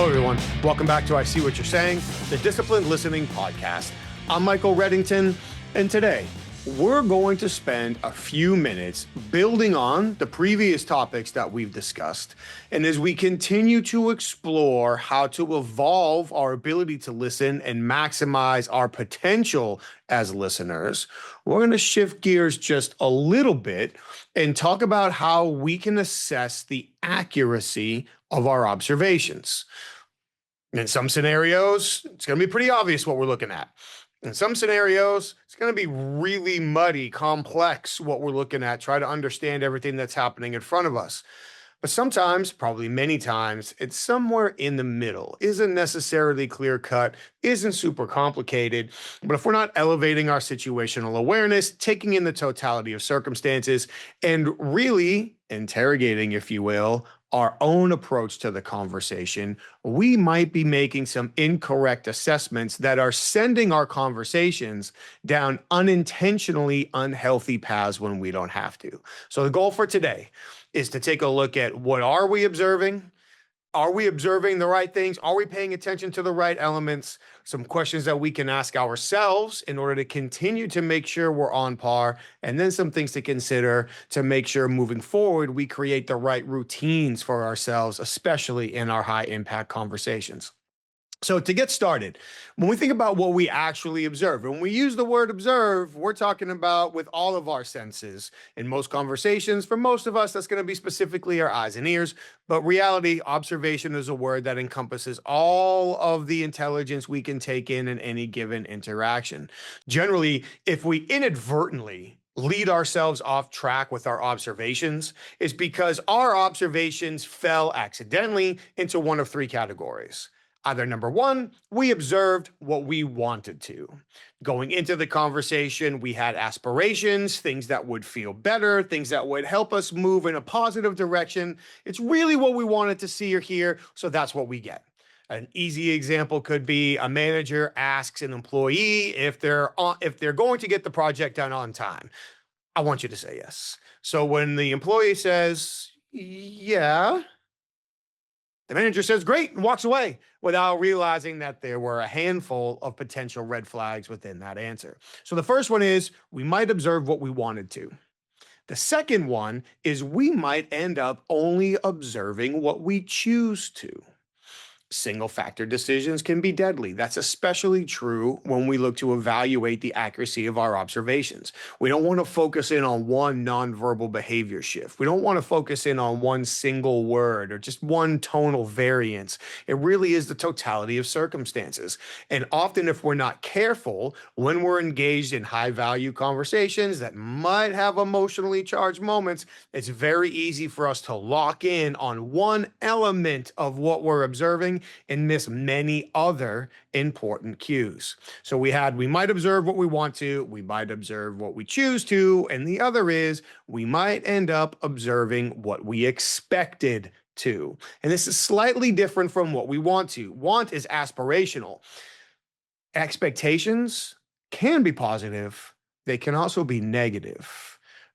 Hello, everyone. Welcome back to I See What You're Saying, the Disciplined Listening Podcast. I'm Michael Reddington, and today we're going to spend a few minutes building on the previous topics that we've discussed. And as we continue to explore how to evolve our ability to listen and maximize our potential as listeners, we're going to shift gears just a little bit and talk about how we can assess the accuracy of our observations. In some scenarios, it's going to be pretty obvious what we're looking at. In some scenarios, it's going to be really muddy, complex what we're looking at, try to understand everything that's happening in front of us. But sometimes, probably many times, it's somewhere in the middle, isn't necessarily clear cut, isn't super complicated. But if we're not elevating our situational awareness, taking in the totality of circumstances, and really interrogating, if you will, our own approach to the conversation, we might be making some incorrect assessments that are sending our conversations down unintentionally unhealthy paths when we don't have to. So the goal for today is to take a look at what are we observing? Are we observing the right things? Are we paying attention to the right elements? Some questions that we can ask ourselves in order to continue to make sure we're on par, and then some things to consider to make sure moving forward we create the right routines for ourselves, especially in our high impact conversations. So to get started, when we think about what we actually observe, when we use the word observe, we're talking about with all of our senses. In most conversations, for most of us, that's going to be specifically our eyes and ears. But reality, observation is a word that encompasses all of the intelligence we can take in any given interaction. Generally, if we inadvertently lead ourselves off track with our observations, is because our observations fell accidentally into one of three categories. Either number one, we observed what we wanted to. Going into the conversation, we had aspirations, things that would feel better, things that would help us move in a positive direction. It's really what we wanted to see or hear, so that's what we get. An easy example could be a manager asks an employee if they're going to get the project done on time. I want you to say yes. So when the employee says, yeah, the manager says, great, and walks away without realizing that there were a handful of potential red flags within that answer. So the first one is we might observe what we wanted to. The second one is we might end up only observing what we choose to. Single factor decisions can be deadly. That's especially true when we look to evaluate the accuracy of our observations. We don't want to focus in on one nonverbal behavior shift. We don't want to focus in on one single word or just one tonal variance. It really is the totality of circumstances. And often, if we're not careful, when we're engaged in high value conversations that might have emotionally charged moments, it's very easy for us to lock in on one element of what we're observing and miss many other important cues. So we might observe what we want to, we might observe what we choose to, and the other is we might end up observing what we expected to. And this is slightly different from what we want to. Want is aspirational. Expectations can be positive, they can also be negative.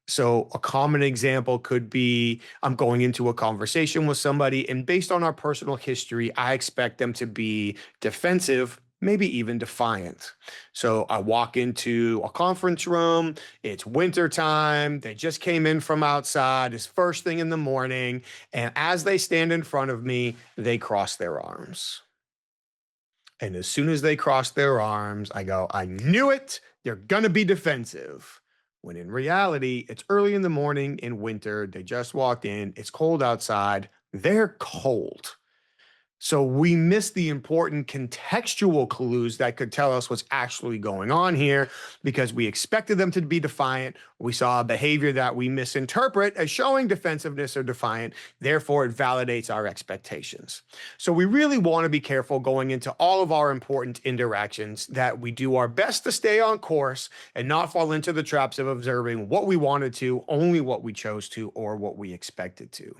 So a common example could be I'm going into a conversation with somebody, and based on our personal history, I expect them to be defensive, maybe even defiant. So I walk into a conference room, it's winter time, they just came in from outside, it's first thing in the morning, and as they stand in front of me, they cross their arms. And as soon as they cross their arms, I go, I knew it, they're gonna be defensive. When in reality, it's early in the morning in winter, they just walked in, it's cold outside, they're cold. So we miss the important contextual clues that could tell us what's actually going on here because we expected them to be defiant. We saw a behavior that we misinterpret as showing defensiveness or defiant. Therefore, it validates our expectations. So we really want to be careful going into all of our important interactions that we do our best to stay on course and not fall into the traps of observing what we wanted to, only what we chose to, or what we expected to.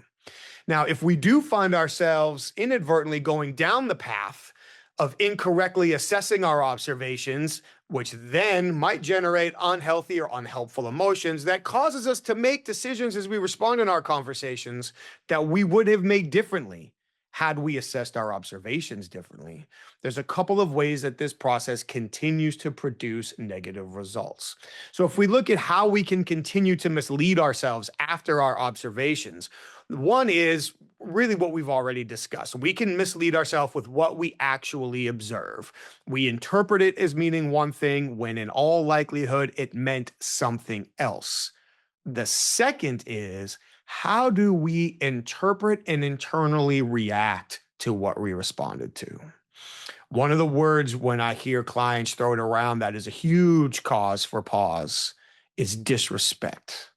Now, if we do find ourselves inadvertently going down the path of incorrectly assessing our observations, which then might generate unhealthy or unhelpful emotions that causes us to make decisions as we respond in our conversations that we would have made differently had we assessed our observations differently? There's a couple of ways that this process continues to produce negative results. So, if we look at how we can continue to mislead ourselves after our observations, one is really what we've already discussed. We can mislead ourselves with what we actually observe. We interpret it as meaning one thing when in all likelihood it meant something else. The second is, how do we interpret and internally react to what we responded to? One of the words when I hear clients throw it around that is a huge cause for pause is disrespect.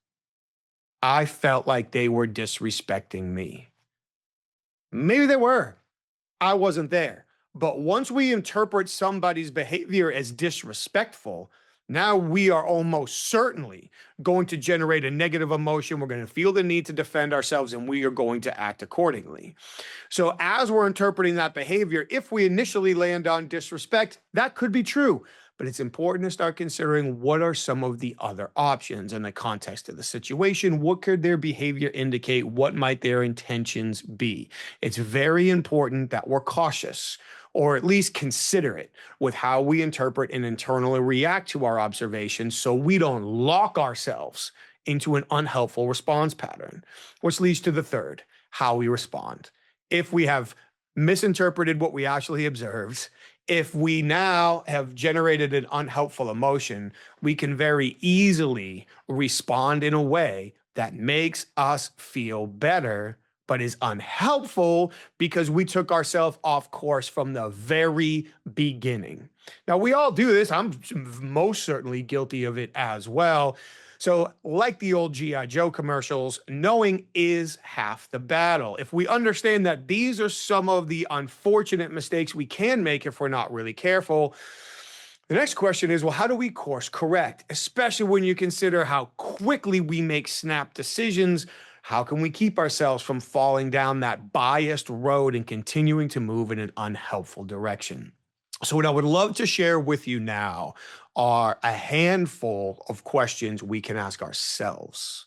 I felt like they were disrespecting me. Maybe they were. I wasn't there. But once we interpret somebody's behavior as disrespectful, now we are almost certainly going to generate a negative emotion. We're going to feel the need to defend ourselves and we are going to act accordingly. So, as we're interpreting that behavior, if we initially land on disrespect, that could be true. But it's important to start considering what are some of the other options in the context of the situation. What could their behavior indicate? What might their intentions be? It's very important that we're cautious or at least considerate with how we interpret and internally react to our observations so we don't lock ourselves into an unhelpful response pattern, which leads to the third, how we respond. If we have misinterpreted what we actually observed, if we now have generated an unhelpful emotion, we can very easily respond in a way that makes us feel better, but is unhelpful because we took ourselves off course from the very beginning. Now, we all do this. I'm most certainly guilty of it as well. So, like the old G.I. Joe commercials, knowing is half the battle. If we understand that these are some of the unfortunate mistakes we can make if we're not really careful, the next question is, well, how do we course correct, especially when you consider how quickly we make snap decisions? How can we keep ourselves from falling down that biased road and continuing to move in an unhelpful direction? So, what I would love to share with you now are a handful of questions we can ask ourselves.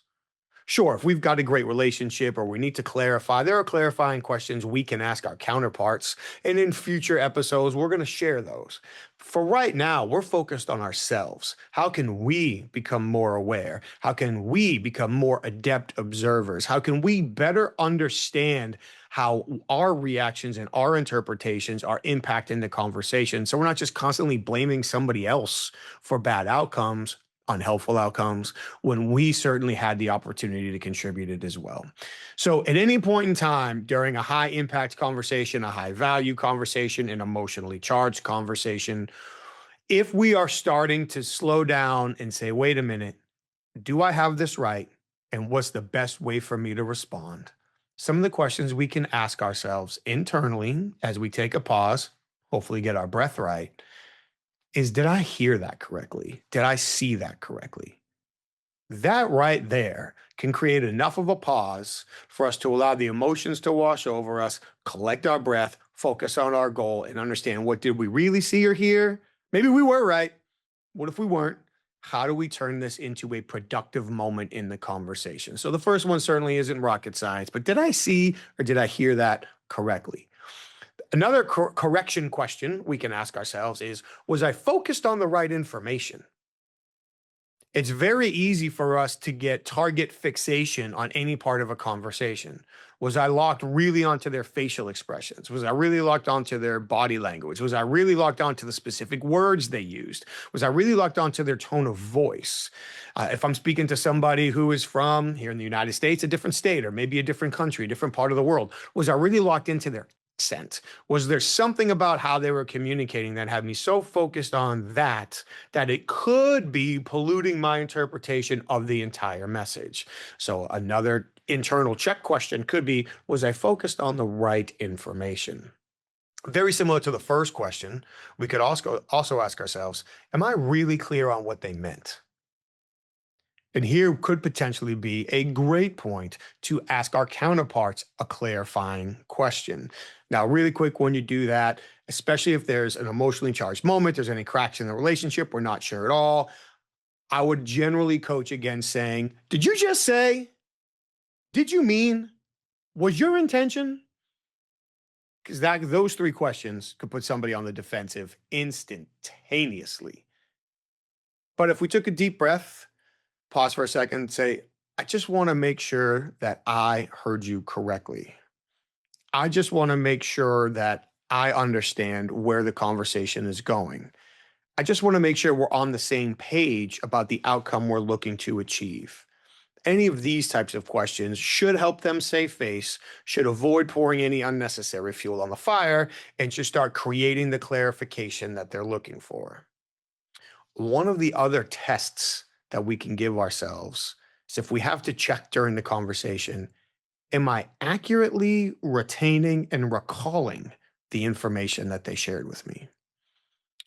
Sure, if we've got a great relationship or we need to clarify, there are clarifying questions we can ask our counterparts. And in future episodes, we're going to share those. For right now, we're focused on ourselves. How can we become more aware? How can we become more adept observers? How can we better understand how our reactions and our interpretations are impacting the conversation? So we're not just constantly blaming somebody else for bad outcomes, unhelpful outcomes, when we certainly had the opportunity to contribute it as well. So at any point in time during a high impact conversation, a high value conversation, an emotionally charged conversation, if we are starting to slow down and say, wait a minute, do I have this right? And what's the best way for me to respond? Some of the questions we can ask ourselves internally as we take a pause, hopefully get our breath right, is, did I hear that correctly? Did I see that correctly? That right there can create enough of a pause for us to allow the emotions to wash over us, collect our breath, focus on our goal, and understand, what did we really see or hear? Maybe we were right. What if we weren't? How do we turn this into a productive moment in the conversation? So the first one certainly isn't rocket science, but did I see or did I hear that correctly? Another correction question we can ask ourselves is, was I focused on the right information? It's very easy for us to get target fixation on any part of a conversation. Was I locked really onto their facial expressions? Was I really locked onto their body language? Was I really locked onto the specific words they used? Was I really locked onto their tone of voice? If I'm speaking to somebody who is from here in the United States, a different state, or maybe a different country, a different part of the world, was I really locked into their accent? Was there something about how they were communicating that had me so focused on that it could be polluting my interpretation of the entire message? So another internal check question could be, was I focused on the right information? Very similar to the first question, we could also ask ourselves, am I really clear on what they meant? And here could potentially be a great point to ask our counterparts a clarifying question. Now, really quick, when you do that, especially if there's an emotionally charged moment, there's any cracks in the relationship, we're not sure at all, I would generally coach against saying, did you just say? Did you mean? Was your intention? because those three questions could put somebody on the defensive instantaneously. But if we took a deep breath, pause for a second, and say, I just want to make sure that I heard you correctly. I just want to make sure that I understand where the conversation is going. I just want to make sure we're on the same page about the outcome we're looking to achieve. Any of these types of questions should help them save face, should avoid pouring any unnecessary fuel on the fire, and should start creating the clarification that they're looking for. One of the other tests that we can give ourselves is if we have to check during the conversation, am I accurately retaining and recalling the information that they shared with me?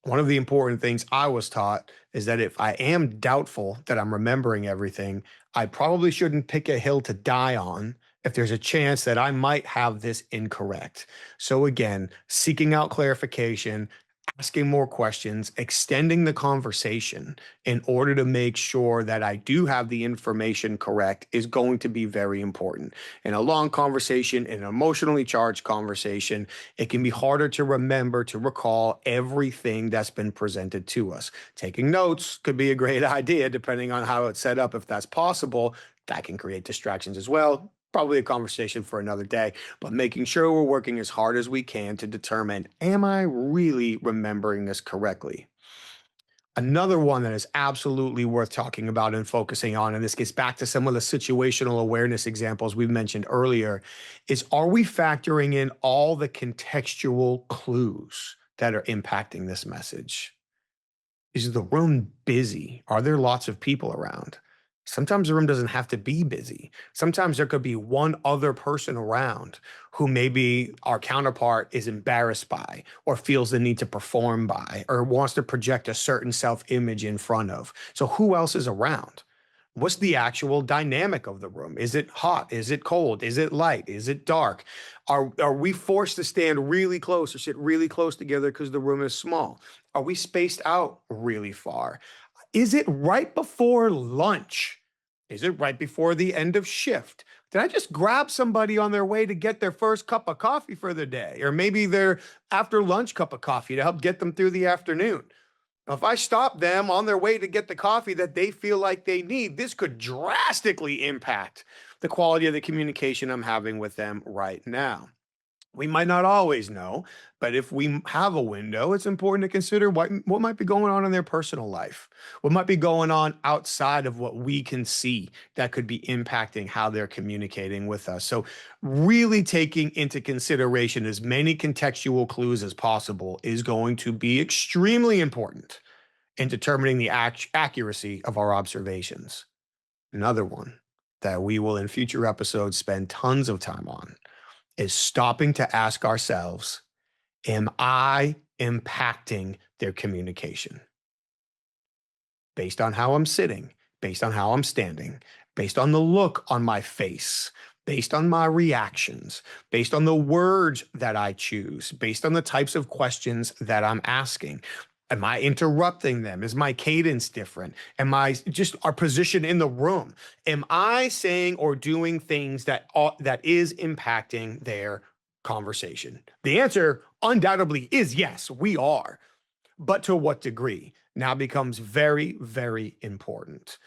One of the important things I was taught is that if I am doubtful that I'm remembering everything, I probably shouldn't pick a hill to die on if there's a chance that I might have this incorrect. So, again, seeking out clarification, asking more questions, extending the conversation in order to make sure that I do have the information correct is going to be very important. In a long conversation, in an emotionally charged conversation, it can be harder to remember, to recall everything that's been presented to us. Taking notes could be a great idea, depending on how it's set up. If that's possible, that can create distractions as well. Probably a conversation for another day, but making sure we're working as hard as we can to determine, am I really remembering this correctly? Another one that is absolutely worth talking about and focusing on, and this gets back to some of the situational awareness examples we mentioned earlier, is are we factoring in all the contextual clues that are impacting this message? Is the room busy? Are there lots of people around? Sometimes the room doesn't have to be busy. Sometimes there could be one other person around who maybe our counterpart is embarrassed by or feels the need to perform by or wants to project a certain self image in front of. So, who else is around? What's the actual dynamic of the room? Is it hot? Is it cold? Is it light? Is it dark? Are we forced to stand really close or sit really close together because the room is small? Are we spaced out really far? Is it right before lunch? Is it right before the end of shift? Did I just grab somebody on their way to get their first cup of coffee for the day? Or maybe their after lunch cup of coffee to help get them through the afternoon? If I stop them on their way to get the coffee that they feel like they need, this could drastically impact the quality of the communication I'm having with them right now. We might not always know, but if we have a window, it's important to consider what might be going on in their personal life, what might be going on outside of what we can see that could be impacting how they're communicating with us. So, really taking into consideration as many contextual clues as possible is going to be extremely important in determining the accuracy of our observations. Another one that we will in future episodes spend tons of time on is stopping to ask ourselves, am I impacting their communication? Based on how I'm sitting, based on how I'm standing, based on the look on my face, based on my reactions, based on the words that I choose, based on the types of questions that I'm asking. Am I interrupting them? Is my cadence different? Am I just our position in the room? Am I saying or doing things that is impacting their conversation? The answer undoubtedly is yes, we are. But to what degree now becomes very, very important.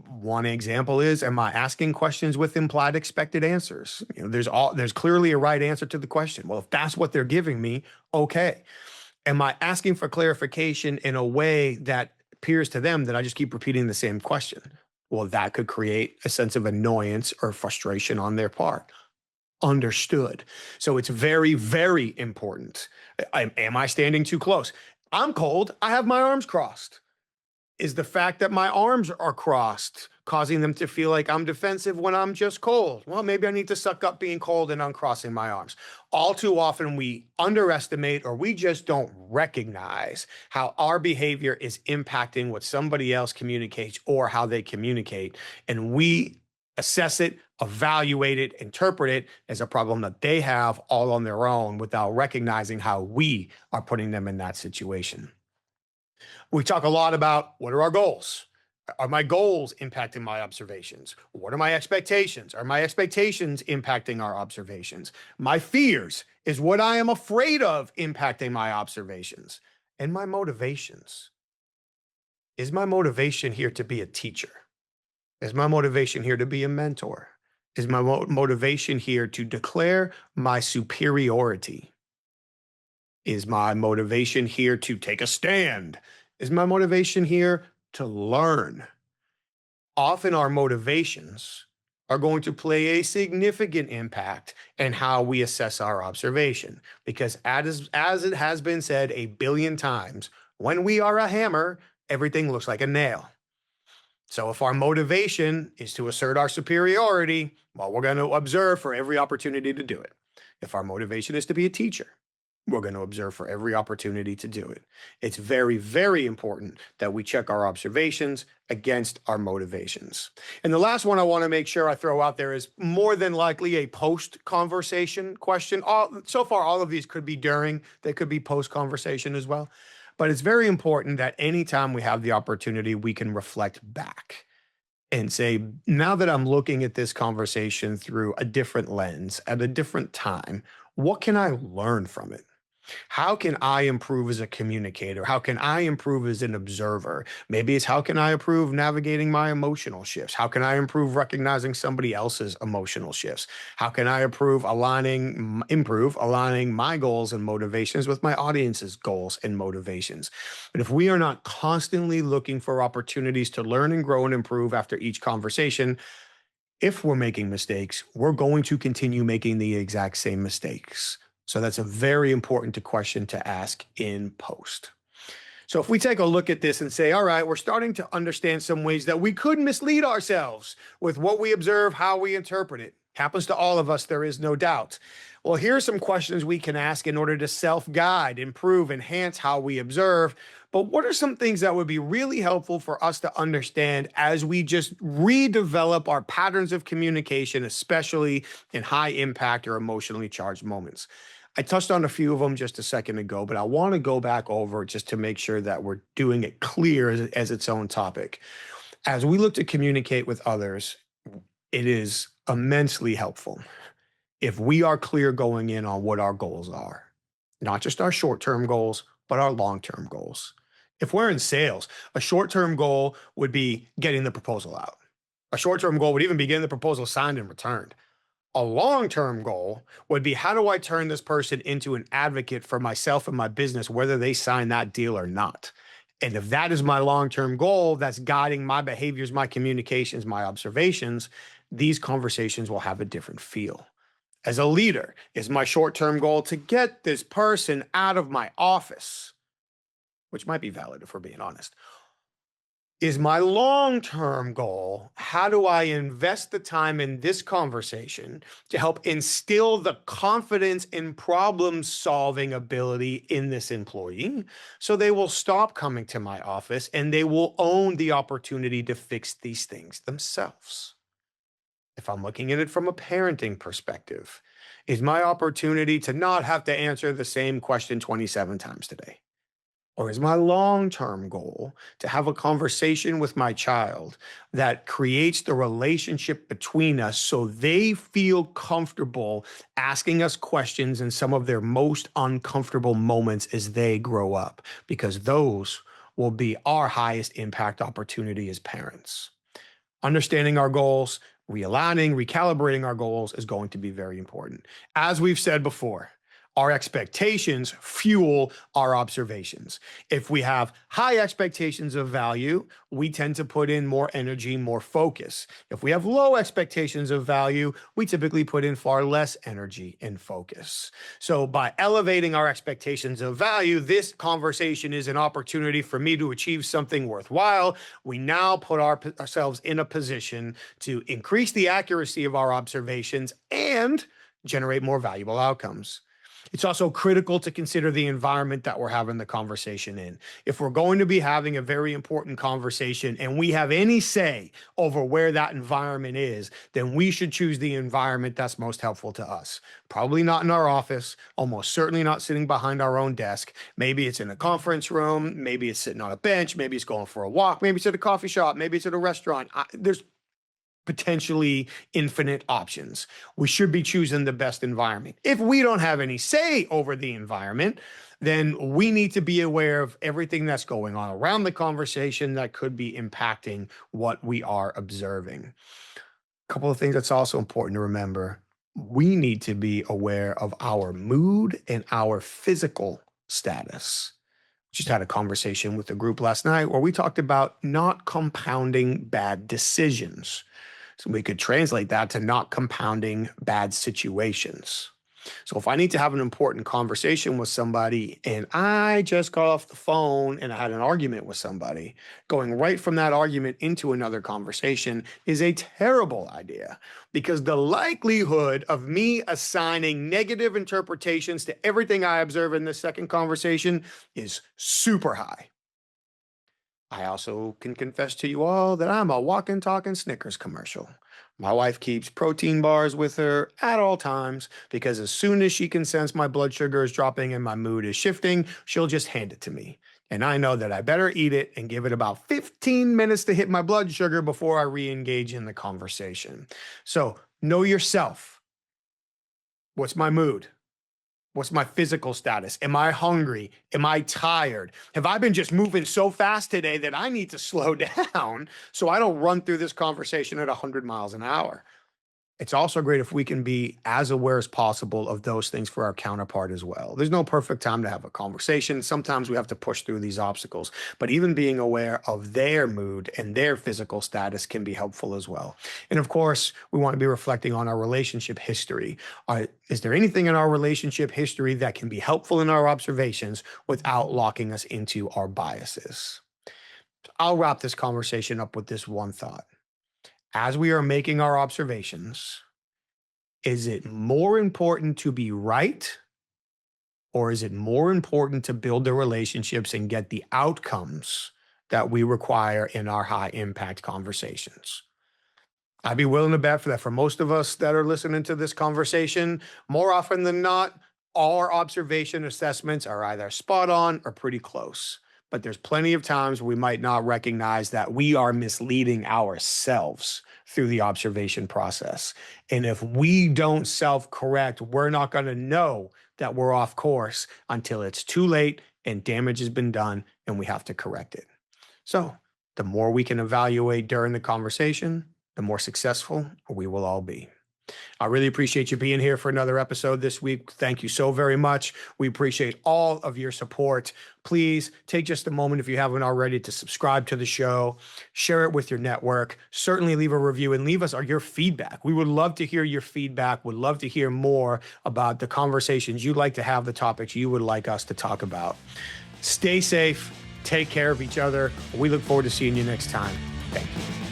One example is, am I asking questions with implied expected answers? There's clearly a right answer to the question. Well, if that's what they're giving me, okay. Am I asking for clarification in a way that appears to them that I just keep repeating the same question? Well, that could create a sense of annoyance or frustration on their part. Understood. So it's very, very important. Am I standing too close? I'm cold. I have my arms crossed. Is the fact that my arms are crossed causing them to feel like I'm defensive when I'm just cold? Well, maybe I need to suck up being cold and uncrossing my arms. All too often, we underestimate or we just don't recognize how our behavior is impacting what somebody else communicates or how they communicate. And we assess it, evaluate it, interpret it as a problem that they have all on their own without recognizing how we are putting them in that situation. We talk a lot about what are our goals? Are my goals impacting my observations? What are my expectations? Are my expectations impacting our observations? My fears, is what I am afraid of impacting my observations? And my motivations. Is my motivation here to be a teacher? Is my motivation here to be a mentor? Is my motivation here to declare my superiority? Is my motivation here to take a stand? Is my motivation here to learn? Often our motivations are going to play a significant impact in how we assess our observation. Because as it has been said a billion times, when we are a hammer, everything looks like a nail. So if our motivation is to assert our superiority, well, we're going to observe for every opportunity to do it. If our motivation is to be a teacher, we're going to observe for every opportunity to do it. It's very, very important that we check our observations against our motivations. And the last one I want to make sure I throw out there is more than likely a post-conversation question. So far, all of these could be during, they could be post-conversation as well. But it's very important that anytime we have the opportunity, we can reflect back and say, now that I'm looking at this conversation through a different lens at a different time, what can I learn from it? How can I improve as a communicator? How can I improve as an observer? Maybe it's how can I improve navigating my emotional shifts? How can I improve recognizing somebody else's emotional shifts? How can I improve aligning my goals and motivations with my audience's goals and motivations? But if we are not constantly looking for opportunities to learn and grow and improve after each conversation, if we're making mistakes, we're going to continue making the exact same mistakes. So that's a very important question to ask in post. So if we take a look at this and say, all right, we're starting to understand some ways that we could mislead ourselves with what we observe, how we interpret it. Happens to all of us, there is no doubt. Well, here are some questions we can ask in order to self-guide, improve, enhance how we observe. But what are some things that would be really helpful for us to understand as we just redevelop our patterns of communication, especially in high impact or emotionally charged moments? I touched on a few of them just a second ago, but I want to go back over just to make sure that we're doing it clear as its own topic. As we look to communicate with others, it is immensely helpful if we are clear going in on what our goals are, not just our short-term goals, but our long-term goals. If we're in sales, a short-term goal would be getting the proposal out. A short-term goal would even be getting the proposal signed and returned. A long-term goal would be, how do I turn this person into an advocate for myself and my business, whether they sign that deal or not? And if that is my long-term goal, that's guiding my behaviors, my communications, my observations, these conversations will have a different feel. As a leader, is my short-term goal to get this person out of my office, which might be valid if we're being honest. Is my long-term goal, how do I invest the time in this conversation to help instill the confidence and problem-solving ability in this employee so they will stop coming to my office and they will own the opportunity to fix these things themselves? If I'm looking at it from a parenting perspective, is my opportunity to not have to answer the same question 27 times today? Or is my long-term goal to have a conversation with my child that creates the relationship between us so they feel comfortable asking us questions in some of their most uncomfortable moments as they grow up? Because those will be our highest impact opportunity as parents. Understanding our goals, realigning, recalibrating our goals is going to be very important. As we've said before, our expectations fuel our observations. If we have high expectations of value, we tend to put in more energy, more focus. If we have low expectations of value, we typically put in far less energy and focus. So by elevating our expectations of value, this conversation is an opportunity for me to achieve something worthwhile. We now put ourselves in a position to increase the accuracy of our observations and generate more valuable outcomes. It's also critical to consider the environment that we're having the conversation in. If we're going to be having a very important conversation and we have any say over where that environment is, then we should choose the environment that's most helpful to us. Probably not in our office, almost certainly not sitting behind our own desk. Maybe it's in a conference room, maybe it's sitting on a bench, maybe it's going for a walk, maybe it's at a coffee shop, maybe it's at a restaurant. There's potentially infinite options. We should be choosing the best environment. If we don't have any say over the environment, then we need to be aware of everything that's going on around the conversation that could be impacting what we are observing. A couple of things that's also important to remember. We need to be aware of our mood and our physical status. Just had a conversation with the group last night where we talked about not compounding bad decisions. So we could translate that to not compounding bad situations. So if I need to have an important conversation with somebody and I just got off the phone and I had an argument with somebody, going right from that argument into another conversation is a terrible idea, because the likelihood of me assigning negative interpretations to everything I observe in this second conversation is super high. I also can confess to you all that I'm a walking, talking Snickers commercial. My wife keeps protein bars with her at all times because as soon as she can sense my blood sugar is dropping and my mood is shifting, she'll just hand it to me. And I know that I better eat it and give it about 15 minutes to hit my blood sugar before I re-engage in the conversation. So know yourself. What's my mood? What's my physical status? Am I hungry? Am I tired? Have I been just moving so fast today that I need to slow down so I don't run through this conversation at 100 miles an hour? It's also great if we can be as aware as possible of those things for our counterpart as well. There's no perfect time to have a conversation. Sometimes we have to push through these obstacles, but even being aware of their mood and their physical status can be helpful as well. And of course, we want to be reflecting on our relationship history. Is there anything in our relationship history that can be helpful in our observations without locking us into our biases? I'll wrap this conversation up with this one thought. As we are making our observations, is it more important to be right, or is it more important to build the relationships and get the outcomes that we require in our high impact conversations? I'd be willing to bet for that for most of us that are listening to this conversation, more often than not, our observation assessments are either spot on or pretty close. But there's plenty of times we might not recognize that we are misleading ourselves through the observation process. And if we don't self-correct, we're not going to know that we're off course until it's too late and damage has been done and we have to correct it. So the more we can evaluate during the conversation, the more successful we will all be. I really appreciate you being here for another episode this week. Thank you so very much. We appreciate all of your support. Please take just a moment, if you haven't already, to subscribe to the show, share it with your network, certainly leave a review and leave us your feedback. We would love to hear your feedback. Would love to hear more about the conversations you'd like to have, the topics you would like us to talk about. Stay safe. Take care of each other. We look forward to seeing you next time. Thank you.